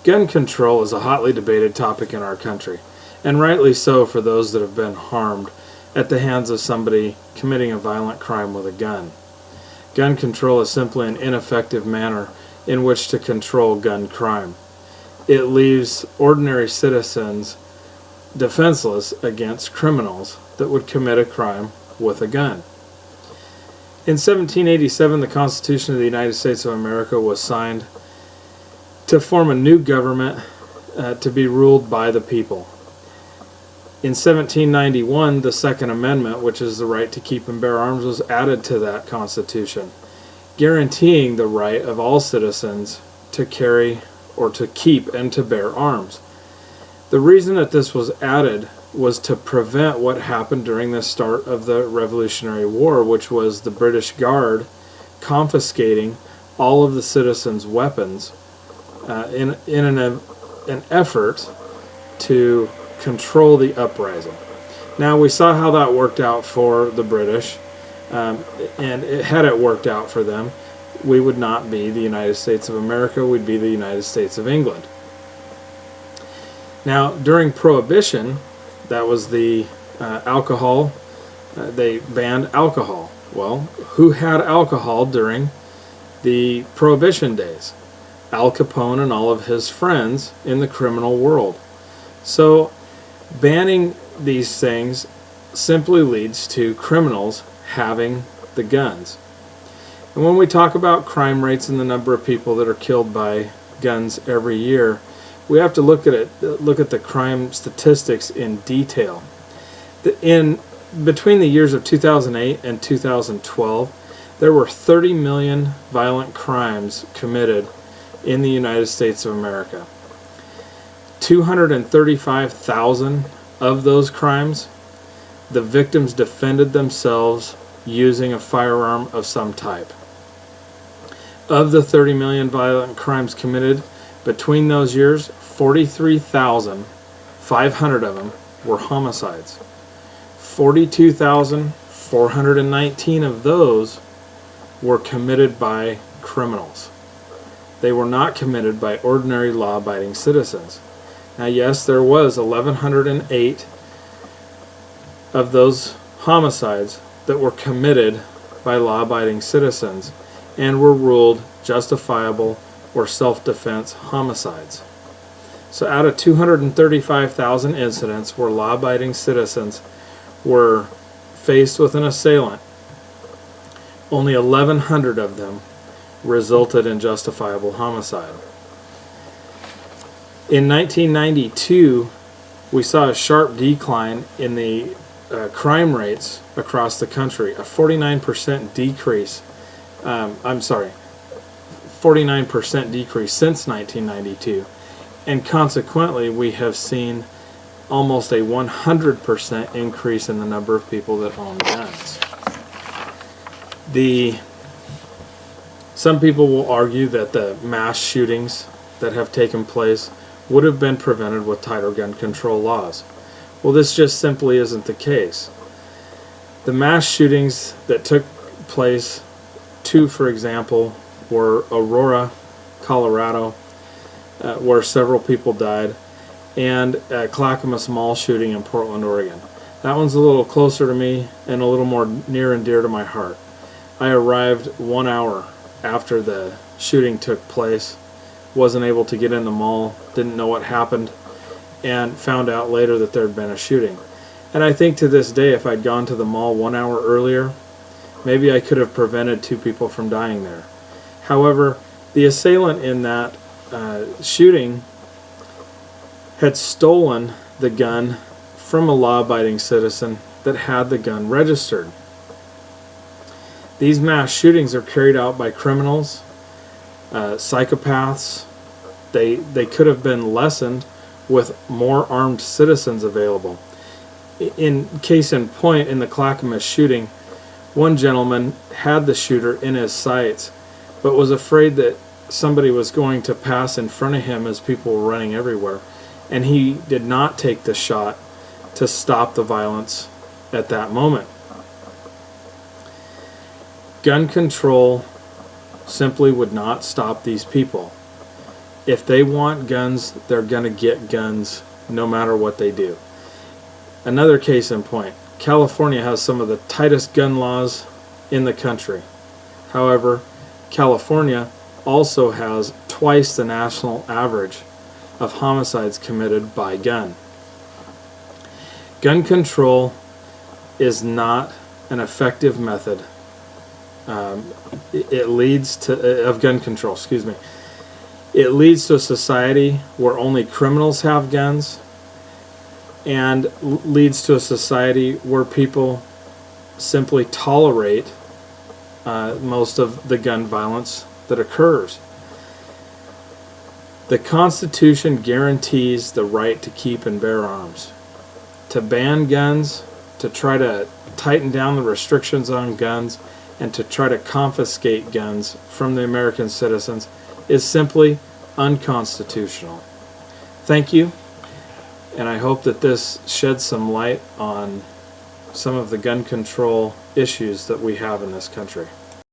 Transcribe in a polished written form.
Gun control is a hotly debated topic in our country, and rightly so for those that have been harmed at the hands of somebody committing a violent crime with a gun. Gun control is simply an ineffective manner in which to control gun crime. It leaves ordinary citizens defenseless against criminals that would commit a crime with a gun. In 1787, the Constitution of the United States of America was signed to form a new government to be ruled by the people. In 1791, the Second Amendment, which is the right to keep and bear arms, was added to that Constitution, guaranteeing the right of all citizens to carry or to keep and to bear arms. The reason that this was added was to prevent what happened during the start of the Revolutionary War, which was the British Guard confiscating all of the citizens' weapons in an effort to control the uprising. Now, we saw how that worked out for the British, and had it worked out for them, we would not be the United States of America, we'd be the United States of England. Now, during Prohibition, that was the alcohol, they banned alcohol. Well, who had alcohol during the Prohibition days? Al Capone and all of his friends in the criminal world. So, banning these things simply leads to criminals having the guns. And when we talk about crime rates and the number of people that are killed by guns every year, we have to look at the crime statistics in detail. Between the years of 2008 and 2012, there were 30 million violent crimes committed in the United States of America. 235,000 of those crimes, the victims defended themselves using a firearm of some type. Of the 30 million violent crimes committed between those years, 43,500 of them were homicides. 42,419 of those were committed by criminals. They were not committed by ordinary law-abiding citizens. Now, yes, there was 1,108 of those homicides that were committed by law-abiding citizens and were ruled justifiable or self-defense homicides. So out of 235,000 incidents where law-abiding citizens were faced with an assailant, only 1,100 of them resulted in justifiable homicide. In 1992, we saw a sharp decline in the crime rates across the country, a 49% decrease. 49% decrease since 1992, and consequently we have seen almost a 100% increase in the number of people that own guns. Some people will argue that the mass shootings that have taken place would have been prevented with tighter gun control laws. Well, this just simply isn't the case. The mass shootings that took place, two for example, were Aurora, Colorado, where several people died, and Clackamas Mall shooting in Portland, Oregon. That one's a little closer to me and a little more near and dear to my heart. I arrived 1 hour after the shooting took place, wasn't able to get in the mall, didn't know what happened, and found out later that there had been a shooting. And I think to this day, if I'd gone to the mall 1 hour earlier, maybe I could have prevented 2 people from dying there. However, the assailant in that shooting had stolen the gun from a law-abiding citizen that had the gun registered. These mass shootings are carried out by criminals, psychopaths. They could have been lessened with more armed citizens available. In case in point, in the Clackamas shooting, one gentleman had the shooter in his sights, but was afraid that somebody was going to pass in front of him as people were running everywhere, and he did not take the shot to stop the violence at that moment. Gun control simply would not stop these people. If they want guns, they're going to get guns no matter what they do. Another case in point, California has some of the tightest gun laws in the country. However, California also has twice the national average of homicides committed by gun. Gun control is not an effective method. It leads to of gun control. Excuse me. It leads to a society where only criminals have guns, and leads to a society where people simply tolerate most of the gun violence that occurs. The Constitution guarantees the right to keep and bear arms. To ban guns, to try to tighten down the restrictions on guns, and to try to confiscate guns from the American citizens is simply unconstitutional. Thank you, and I hope that this sheds some light on some of the gun control issues that we have in this country.